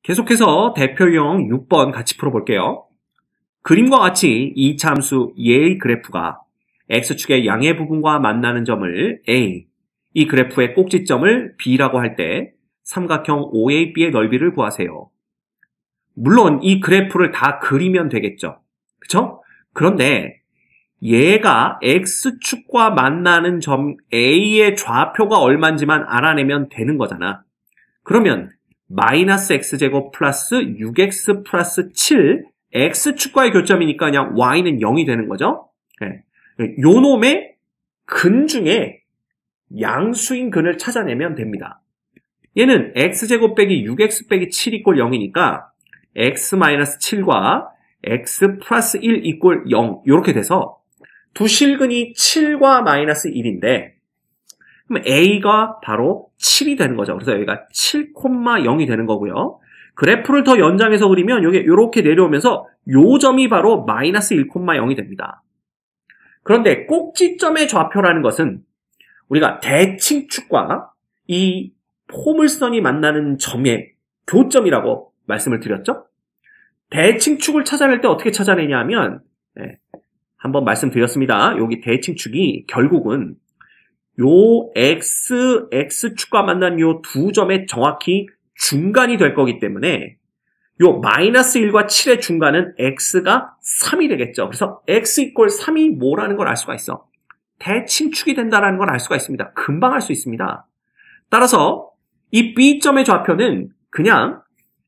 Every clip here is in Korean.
계속해서 대표 유형 6번 같이 풀어볼게요. 그림과 같이 이차함수 얘의 그래프가 x축의 양의 부분과 만나는 점을 A, 이 그래프의 꼭지점을 B라고 할 때 삼각형 OAB의 넓이를 구하세요. 물론 이 그래프를 다 그리면 되겠죠. 그쵸? 그런데 얘가 x축과 만나는 점 A의 좌표가 얼마인지만 알아내면 되는 거잖아. 그러면 마이너스 x제곱 플러스 6x 플러스 7 x축과의 교점이니까 그냥 y는 0이 되는 거죠. 네. 요 놈의 근 중에 양수인 근을 찾아내면 됩니다. 얘는 x제곱 빼기 6x 빼기 7 이꼴 0이니까 x 마이너스 7과 x 플러스 1 이꼴 0 이렇게 돼서 두 실근이 7과 마이너스 1인데 그럼 a가 바로 7이 되는 거죠. 그래서 여기가 7,0이 되는 거고요. 그래프를 더 연장해서 그리면 여기 이렇게 내려오면서 요 점이 바로 마이너스 1,0이 됩니다. 그런데 꼭지점의 좌표라는 것은 우리가 대칭축과 이 포물선이 만나는 점의 교점이라고 말씀을 드렸죠. 대칭축을 찾아낼 때 어떻게 찾아내냐 하면 한번 말씀드렸습니다. 여기 대칭축이 결국은 요 x축과 만난 요 두 점의 정확히 중간이 될 거기 때문에 요 마이너스 1과 7의 중간은 x가 3이 되겠죠. 그래서 x 이꼴 3이 뭐라는 걸 알 수가 있어. 대칭축이 된다는 걸 알 수가 있습니다. 금방 알 수 있습니다. 따라서 이 B점의 좌표는 그냥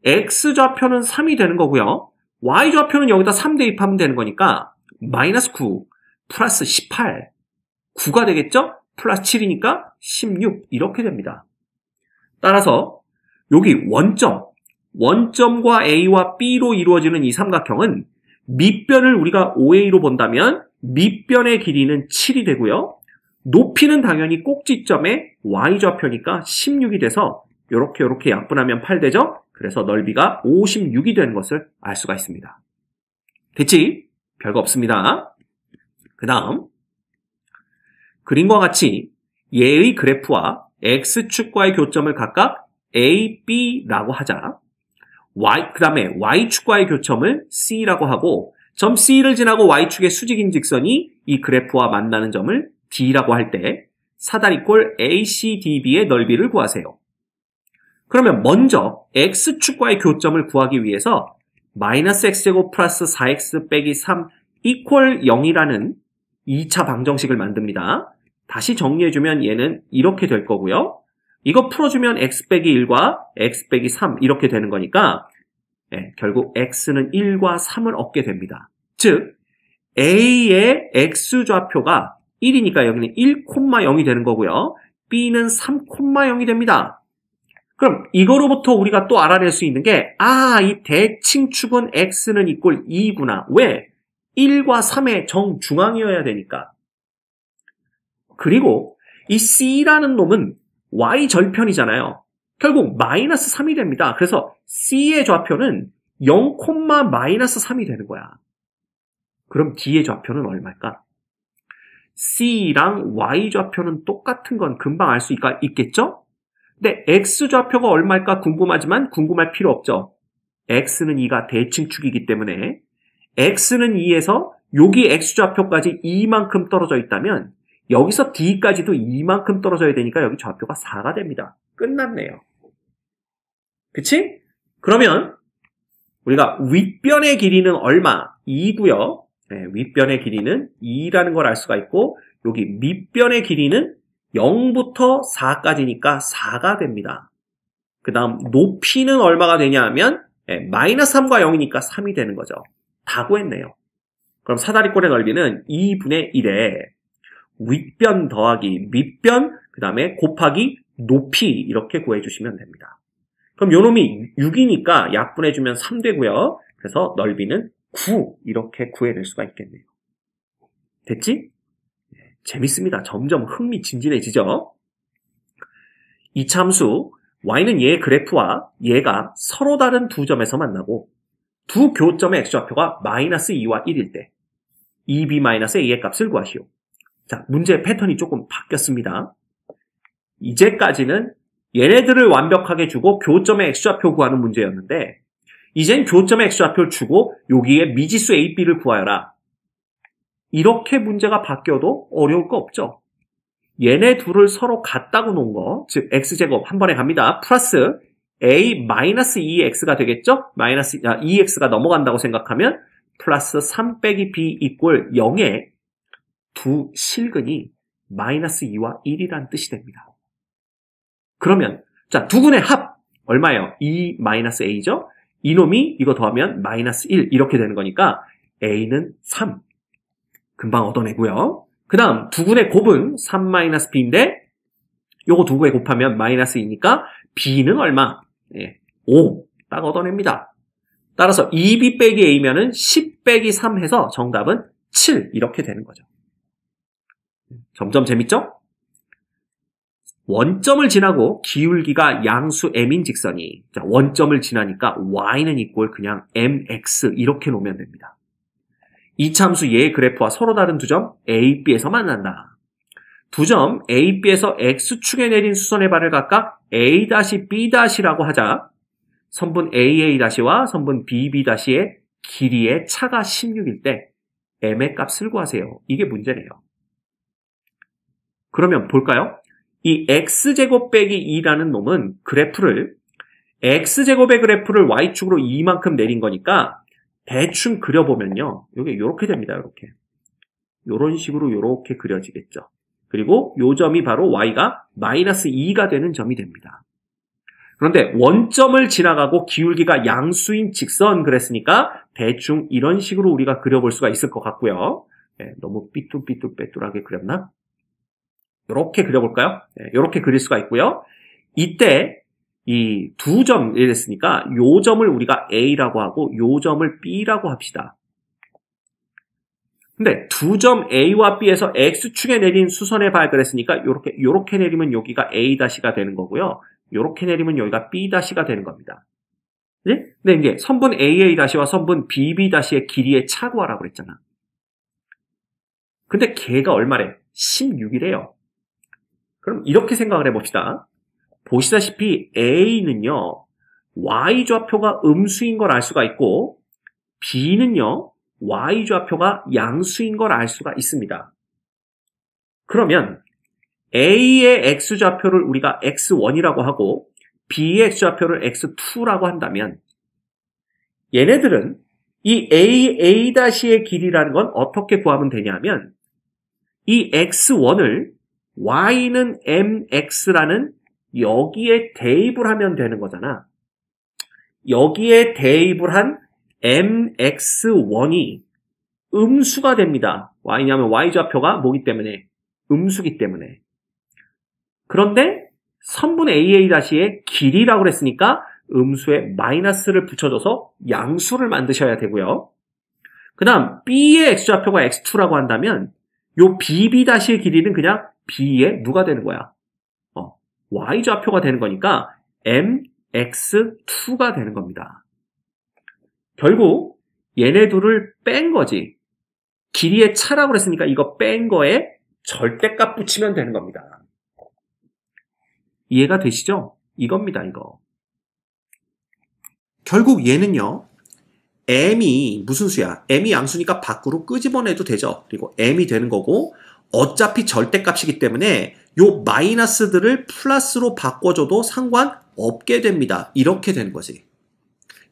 x좌표는 3이 되는 거고요. y좌표는 여기다 3 대입하면 되는 거니까 마이너스 9 플러스 18 9가 되겠죠? 플러스 7이니까 16 이렇게 됩니다. 따라서 여기 원점과 A와 B로 이루어지는 이 삼각형은 밑변을 우리가 OA로 본다면 밑변의 길이는 7이 되고요. 높이는 당연히 꼭지점의 Y좌표니까 16이 돼서 이렇게 약분하면 8 되죠? 그래서 넓이가 56이 되는 것을 알 수가 있습니다. 됐지? 별거 없습니다. 그 다음 그림과 같이 얘의 그래프와 x축과의 교점을 각각 A, B라고 하자. 그 다음에 y축과의 교점을 C라고 하고 점 C를 지나고 y축의 수직인 직선이 이 그래프와 만나는 점을 D라고 할 때 사다리꼴 ACDB의 넓이를 구하세요. 그러면 먼저 x축과의 교점을 구하기 위해서 마이너스 x제곱 플러스 4x 빼기 3 이퀄 0이라는 2차 방정식을 만듭니다. 다시 정리해주면 얘는 이렇게 될 거고요. 이거 풀어주면 x 빼기 1과 x 빼기 3 이렇게 되는 거니까 결국 x는 1과 3을 얻게 됩니다. 즉 A의 x좌표가 1이니까 여기는 1,0이 되는 거고요. B는 3,0이 됩니다. 그럼 이거로부터 우리가 또 알아낼 수 있는 게 이 대칭축은 x는 이꼴 2구나. 왜? 1과 3의 정중앙이어야 되니까. 그리고 이 C라는 놈은 Y절편이잖아요. 결국 마이너스 3이 됩니다. 그래서 C의 좌표는 0, 마이너스 3이 되는 거야. 그럼 D의 좌표는 얼마일까? C랑 Y좌표는 똑같은 건 금방 알 수 있겠죠? 근데 X좌표가 얼마일까 궁금하지만 궁금할 필요 없죠. X는 2가 대칭축이기 때문에 X는 2에서 여기 X좌표까지 2만큼 떨어져 있다면 여기서 D까지도 2만큼 떨어져야 되니까 여기 좌표가 4가 됩니다. 끝났네요. 그치? 그러면 우리가 윗변의 길이는 얼마? 2고요. 윗변의 길이는 2라는 걸 알 수가 있고 여기 밑변의 길이는 0부터 4까지니까 4가 됩니다. 그 다음 높이는 얼마가 되냐 하면 마이너스 3과 0이니까 3이 되는 거죠. 다 구했네요. 그럼 사다리꼴의 넓이는 2분의 1에 윗변 더하기 밑변 그 다음에 곱하기 높이 이렇게 구해주시면 됩니다. 그럼 요 놈이 6이니까 약분해주면 3 되고요. 그래서 넓이는 9 이렇게 구해낼 수가 있겠네요. 됐지? 재밌습니다. 점점 흥미진진해지죠? 이 참수 y는 얘의 그래프와 얘가 서로 다른 두 점에서 만나고 두 교점의 x좌표가 마이너스 2와 1일 때 2b-a의 값을 구하시오. 자, 문제 패턴이 조금 바뀌었습니다. 이제까지는 얘네들을 완벽하게 주고 교점의 x좌표 구하는 문제였는데 이젠 교점의 x좌표를 주고 여기에 미지수 a, b를 구하여라. 이렇게 문제가 바뀌어도 어려울 거 없죠. 얘네 둘을 서로 같다고 놓은 거, 즉 x제곱 한 번에 갑니다. 플러스 a 마이너스 2x가 되겠죠? 마이너스 2x가 넘어간다고 생각하면 플러스 3 빼기 b 이꼴 0의 두 실근이 마이너스 2와 1이란 뜻이 됩니다. 그러면 자, 두 근의 합 얼마예요? 2 마이너스 a죠? 이놈이 이거 더하면 마이너스 1 이렇게 되는 거니까 a는 3 금방 얻어내고요. 그 다음 두 근의 곱은 3 마이너스 b인데 요거 두 근에 곱하면 마이너스 2니까 b는 얼마? 5 딱 얻어냅니다. 따라서 2b 빼기 a면은 10 빼기 3 해서 정답은 7 이렇게 되는 거죠. 점점 재밌죠? 원점을 지나고 기울기가 양수 m인 직선이 자, 원점을 지나니까 y는 이꼴 그냥 mx 이렇게 놓으면 됩니다. 이 참수 얘의 그래프와 서로 다른 두 점 a, b에서 만난다. 두 점 a, b에서 x축에 내린 수선의 발을 각각 a, b-라고 하자 선분 aa-와 선분 bb-의 길이의 차가 16일 때 m의 값을 구하세요. 이게 문제네요. 그러면 볼까요? 이 x제곱 빼기 2라는 놈은 그래프를 x제곱의 그래프를 y축으로 이만큼 내린 거니까 대충 그려보면요. 이게 이렇게 됩니다. 이렇게. 이런 식으로 이렇게 그려지겠죠. 그리고 요 점이 바로 y가 마이너스 2가 되는 점이 됩니다. 그런데 원점을 지나가고 기울기가 양수인 직선 그랬으니까 대충 이런 식으로 우리가 그려볼 수가 있을 것 같고요. 너무 삐뚤삐뚤빼뚤하게 그렸나? 이렇게 그려볼까요? 이렇게 그릴 수가 있고요. 이때 이 두 점 이랬으니까 요 점을 우리가 A라고 하고 요 점을 B라고 합시다. 근데 두 점 A와 B에서 X축에 내린 수선의 발 그랬으니까 요렇게 내리면 여기가 A-가 되는 거고요. 요렇게 내리면 여기가 B-가 되는 겁니다. 네? 근데 이제 선분 AA-와 선분 BB-의 길이의 차 구하라고 그랬잖아. 근데 걔가 얼마래? 16이래요. 그럼 이렇게 생각을 해봅시다. 보시다시피 A는요, Y좌표가 음수인 걸 알 수가 있고, B는요, Y좌표가 양수인 걸 알 수가 있습니다. 그러면 A의 X좌표를 우리가 X1이라고 하고, B의 X좌표를 X2라고 한다면, 얘네들은 이 AA-의 길이라는 건 어떻게 구하면 되냐면, 이 X1을 Y는 MX라는 여기에 대입을 하면 되는 거잖아. 여기에 대입을 한 MX1이 음수가 됩니다. Y냐면 Y좌표가 뭐기 때문에? 음수기 때문에. 그런데 선분 AA-의 길이라고 그랬으니까 음수에 마이너스를 붙여줘서 양수를 만드셔야 되고요. 그 다음 B의 X좌표가 X2라고 한다면 요 BB-의 길이는 그냥 B의 누가 되는 거야? Y좌표가 되는 거니까 MX2가 되는 겁니다. 결국 얘네 둘을 뺀 거지. 길이의 차라고 그랬으니까 이거 뺀 거에 절대값 붙이면 되는 겁니다. 이해가 되시죠? 이겁니다, 이거. 결국 얘는요. m이 무슨 수야? m이 양수니까 밖으로 끄집어내도 되죠. 그리고 m이 되는 거고 어차피 절대값이기 때문에 요 마이너스들을 플러스로 바꿔줘도 상관없게 됩니다. 이렇게 되는 거지.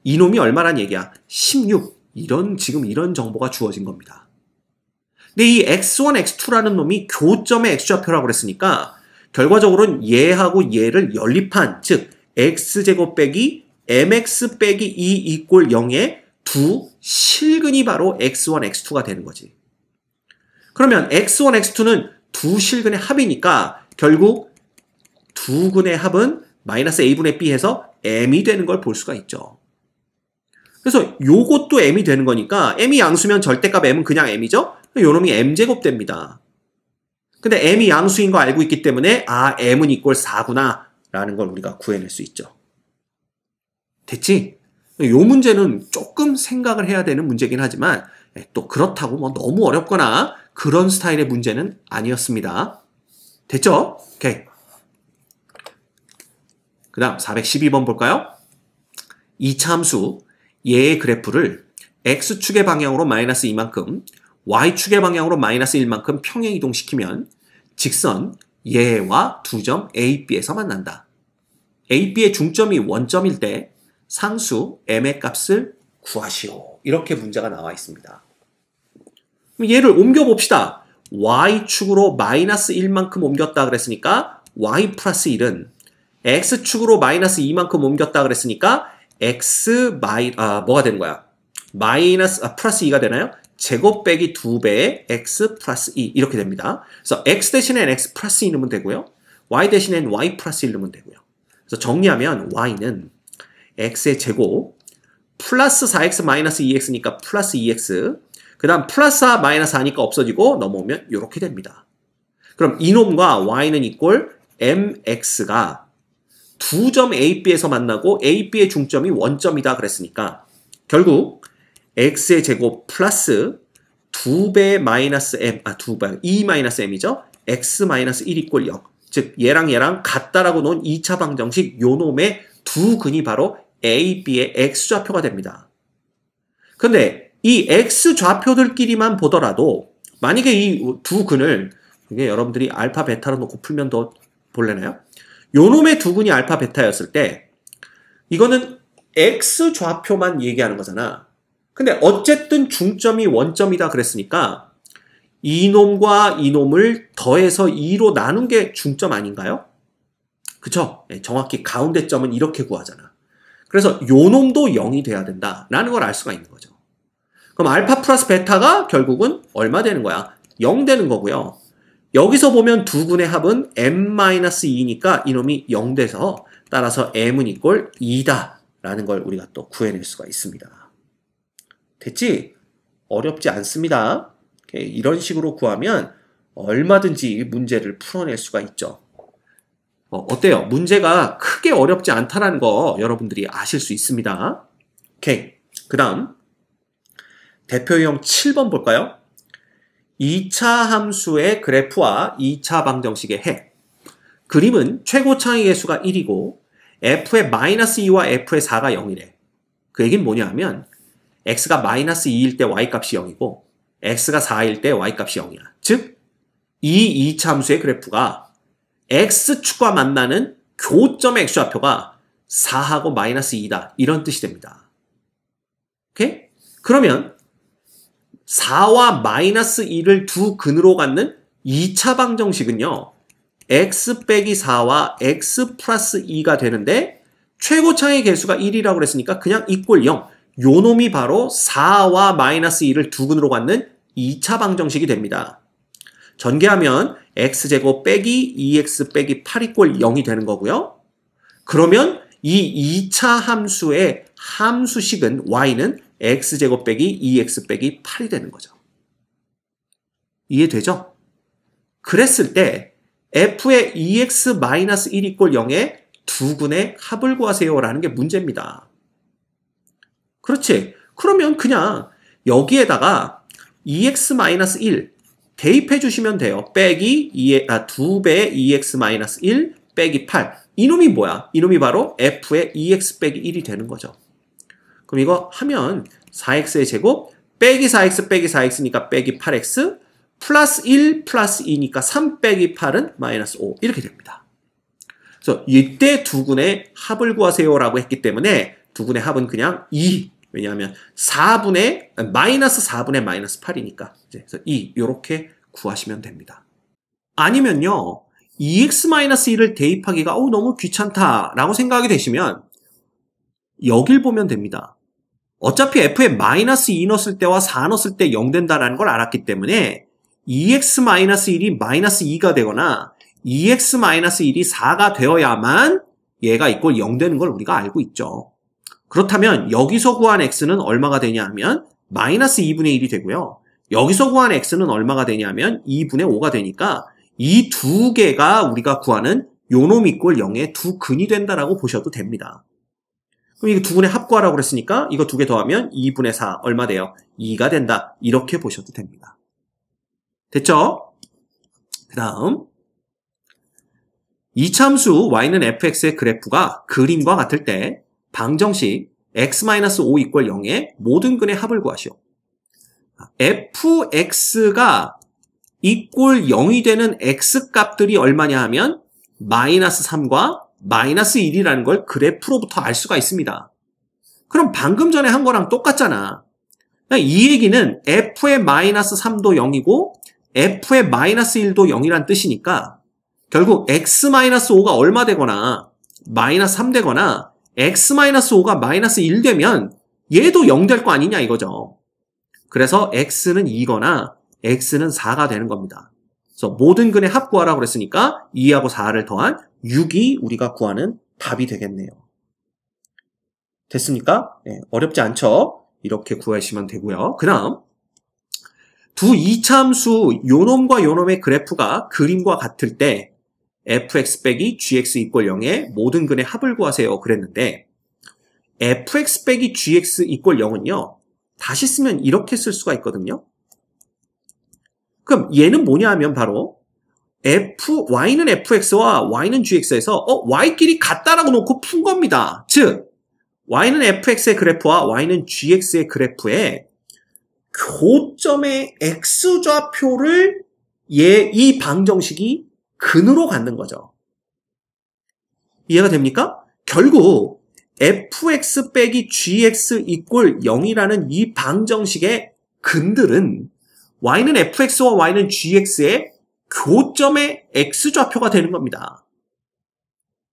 이놈이 얼마란 얘기야? 16. 지금 이런 정보가 주어진 겁니다. 근데 이 x1, x2라는 놈이 교점의 x좌표라고 그랬으니까 결과적으로는 얘하고 얘를 연립한, 즉 x제곱 빼기 mx 빼기 2 이꼴 0의 두 실근이 바로 x1, x2가 되는 거지. 그러면 x1, x2는 두 실근의 합이니까 결국 두 근의 합은 마이너스 a분의 b 해서 m이 되는 걸 볼 수가 있죠. 그래서 요것도 m이 되는 거니까 m이 양수면 절대값 m은 그냥 m이죠. 요놈이 m제곱 됩니다. 근데 m이 양수인 거 알고 있기 때문에 m은 이꼴 4구나 라는 걸 우리가 구해낼 수 있죠. 됐지? 요 문제는 조금 생각을 해야 되는 문제긴 하지만 또 그렇다고 뭐 너무 어렵거나 그런 스타일의 문제는 아니었습니다. 됐죠? 오케이. 그 다음 412번 볼까요? 이차 함수 얘의 그래프를 x축의 방향으로 마이너스 2만큼 y축의 방향으로 마이너스 1만큼 평행 이동시키면 직선 얘와 두 점 A, B에서 만난다. A, B의 중점이 원점일 때 상수 m의 값을 구하시오. 이렇게 문제가 나와 있습니다. 그럼 얘를 옮겨봅시다. y축으로 마이너스 1만큼 옮겼다 그랬으니까 y 플러스 1은 x축으로 마이너스 2만큼 옮겼다 그랬으니까 뭐가 되는 거야? 플러스 2가 되나요? 제곱 빼기 2배의 x 플러스 2 이렇게 됩니다. 그래서 x 대신엔 x 플러스 2 넣으면 되고요. y 대신엔 y 플러스 1 넣으면 되고요. 그래서 정리하면 y는 x의 제곱 플러스 4x 마이너스 2x니까 플러스 2x 그 다음 플러스 4 마이너스 4니까 없어지고 넘어오면 이렇게 됩니다. 그럼 이놈과 y는 이꼴 mx가 두 점 A, B에서 만나고 A, B의 중점이 원점이다 그랬으니까 결국 x의 제곱 플러스 2배 마이너스 m, 2 마이너스 m이죠. x 마이너스 1 이꼴 0. 즉 얘랑 같다라고 놓은 2차 방정식 요 놈의 두 근이 바로 A, B의 x좌표가 됩니다. 근데 이 x좌표들끼리만 보더라도 만약에 이 두 근을 이게 여러분들이 알파, 베타로 놓고 풀면 더 볼래나요? 요 놈의 두 근이 알파, 베타였을 때 이거는 x좌표만 얘기하는 거잖아. 근데 어쨌든 중점이 원점이다 그랬으니까 이놈과 이놈을 더해서 2로 나눈 게 중점 아닌가요? 그쵸? 네, 정확히 가운데 점은 이렇게 구하잖아. 그래서 요 놈도 0이 돼야 된다라는 걸 알 수가 있는 거죠. 그럼 알파 플러스 베타가 결국은 얼마 되는 거야? 0 되는 거고요. 여기서 보면 두 근의 합은 m-2니까 이놈이 0 돼서 따라서 m은 이꼴 2다 라는 걸 우리가 또 구해낼 수가 있습니다. 됐지? 어렵지 않습니다. 이런 식으로 구하면 얼마든지 문제를 풀어낼 수가 있죠. 어때요? 문제가 크게 어렵지 않다는 거 여러분들이 아실 수 있습니다. 오케이. 그 다음 대표 유형 7번 볼까요? 2차 함수의 그래프와 2차 방정식의 해. 그림은 최고창의 개수가 1이고 f의 마이너스 2와 f의 4가 0이래. 그 얘기는 뭐냐 하면 x가 마이너스 2일 때 y값이 0이고 x가 4일 때 y값이 0이야. 즉, 이 2차 함수의 그래프가 x축과 만나는 교점의 x좌표가 4하고 마이너스 2다. 이런 뜻이 됩니다. 오케이? 그러면 4와 마이너스 2를 두 근으로 갖는 2차 방정식은요. x 빼기 4와 x 플러스 2가 되는데 최고창의 개수가 1이라고 그랬으니까 그냥 이꼴 0. 요 놈이 바로 4와 마이너스 2를 두 근으로 갖는 2차 방정식이 됩니다. 전개하면 x제곱 빼기 2x 빼기 8 이꼴 0이 되는 거고요. 그러면 이 2차 함수의 함수식은 y는 x제곱 빼기 2x 빼기 8이 되는 거죠. 이해되죠? 그랬을 때 f의 2x-1 이꼴 0의 두 근의 합을 구하세요 라는 게 문제입니다. 그렇지? 그러면 그냥 여기에다가 2x-1 대입해 주시면 돼요. 빼기 2배의 2x-1 빼기 8. 이놈이 뭐야? 이놈이 바로 f의 2x 빼기 1이 되는 거죠. 그럼 이거 하면 4x의 제곱 빼기 4x 빼기 4x니까 빼기 8x 플러스 1 플러스 2니까 3 빼기 8은 마이너스 5 이렇게 됩니다. 그래서 이때 두 근의 합을 구하세요 라고 했기 때문에 두 근의 합은 그냥 2. 왜냐하면 마이너스 4분의 마이너스 8이니까. 그래서 2 이렇게 구하시면 됩니다. 아니면요. 2x-1을 대입하기가 너무 귀찮다 라고 생각이 되시면 여길 보면 됩니다. 어차피 f에 마이너스 2 넣었을 때와 4 넣었을 때 0 된다는 걸 알았기 때문에 2x-1이 마이너스 2가 되거나 2x-1이 4가 되어야만 얘가 이꼴 0 되는 걸 우리가 알고 있죠. 그렇다면 여기서 구한 x는 얼마가 되냐 하면 마이너스 2분의 1이 되고요. 여기서 구한 x는 얼마가 되냐 하면 2분의 5가 되니까 이 두 개가 우리가 구하는 요놈 이꼴 0의 두 근이 된다라고 보셔도 됩니다. 그럼 이거 두 근의 합구하라고 그랬으니까 이거 두 개 더하면 2분의 4 얼마 돼요? 2가 된다. 이렇게 보셔도 됩니다. 됐죠? 그 다음 이참수 y는 fx의 그래프가 그림과 같을 때 방정식 x-5 이퀄 0의 모든 근의 합을 구하시오. fx가 이꼴 0이 되는 x값들이 얼마냐 하면 마이너스 3과 마이너스 1이라는 걸 그래프로부터 알 수가 있습니다. 그럼 방금 전에 한 거랑 똑같잖아. 이 얘기는 f의 마이너스 3도 0이고 f의 마이너스 1도 0이란 뜻이니까 결국 x-5가 얼마 되거나 마이너스 3 되거나 x-5가 마이너스 1 되면 얘도 0 될 거 아니냐 이거죠. 그래서 x는 2거나 x는 4가 되는 겁니다. 그래서 모든 근의 합 구하라고 그랬으니까 2하고 4를 더한 6이 우리가 구하는 답이 되겠네요. 됐습니까? 네, 어렵지 않죠? 이렇게 구하시면 되고요. 그 다음 두 이차함수 요놈과 요놈의 그래프가 그림과 같을 때 fx 빼기 gx 이퀄 0의 모든 근의 합을 구하세요. 그랬는데 fx 빼기 gx 이퀄 0은요. 다시 쓰면 이렇게 쓸 수가 있거든요. 그럼 얘는 뭐냐 하면 바로 y는 fx와 y는 gx에서 y끼리 같다라고 놓고 푼 겁니다. 즉 y는 fx의 그래프와 y는 gx의 그래프의 교점의 x좌표를 이 방정식이 근으로 갖는 거죠. 이해가 됩니까? 결국 fx 빼기 gx 이퀄 0이라는 이 방정식의 근들은 y는 fx와 y는 gx의 교점의 x좌표가 되는 겁니다.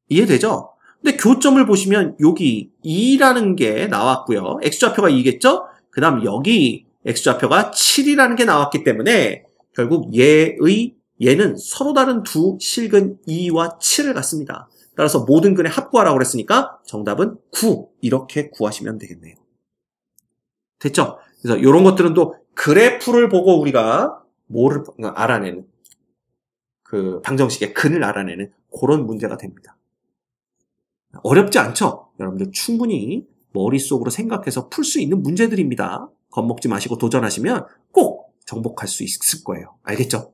이해되죠? 근데 교점을 보시면 여기 2라는 게 나왔고요. x좌표가 2겠죠? 그 다음 여기 x좌표가 7이라는 게 나왔기 때문에 결국 얘는 서로 다른 두 실근 2와 7을 갖습니다. 따라서 모든 근의 합구하라고 그랬으니까 정답은 9 이렇게 구하시면 되겠네요. 됐죠? 그래서 이런 것들은 또 그래프를 보고 우리가 뭐를 알아내는 그 방정식의 근을 알아내는 그런 문제가 됩니다. 어렵지 않죠? 여러분들 충분히 머릿속으로 생각해서 풀 수 있는 문제들입니다. 겁먹지 마시고 도전하시면 꼭 정복할 수 있을 거예요. 알겠죠?